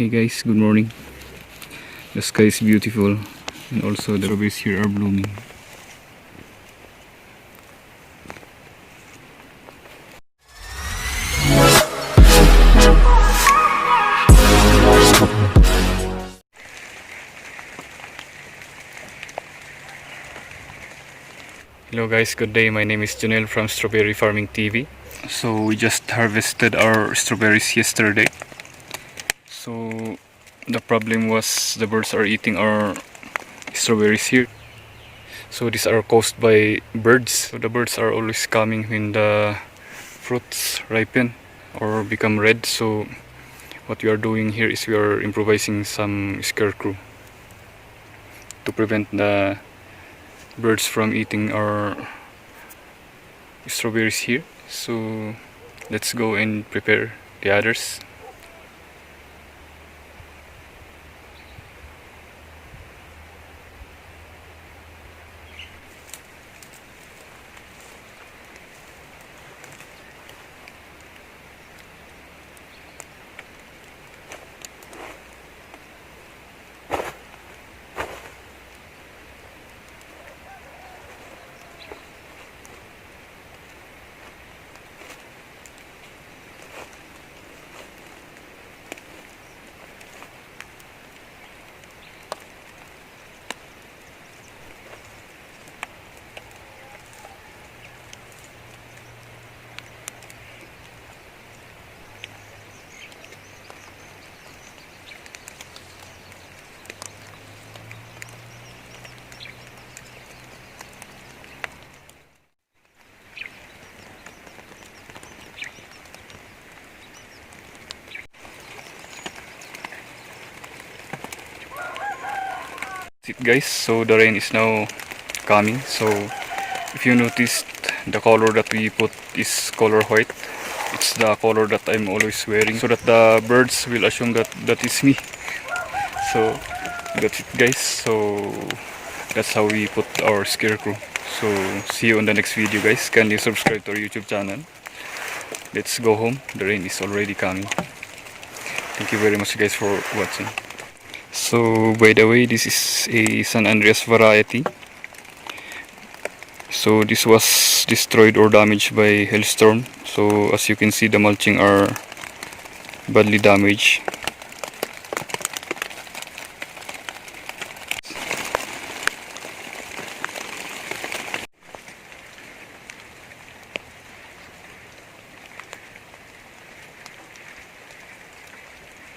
Hey guys, good morning. The sky is beautiful and also the strawberries here are blooming. Hello guys, good day. My name is Janelle from Strawberry Farming TV. So we just harvested our strawberries yesterday. So the problem was the birds are eating our strawberries here. So these are caused by birds. So the birds are always coming when the fruits ripen or become red. So what we are doing here is we are improvising some scarecrow to prevent the birds from eating our strawberries here. So let's go and prepare the others. It guys, so the rain is now coming. So if you noticed, the color that we put is color white. It's the color that I'm always wearing so that the birds will assume that that is me. So that's it guys. So that's how we put our scarecrow. So see you on the next video guys. Kindly subscribe to our YouTube channel. Let's go home. The rain is already coming. Thank you very much guys for watching. So by the way, this is a San Andreas variety. So this was destroyed or damaged by hailstorm. So as you can see, the mulching are badly damaged.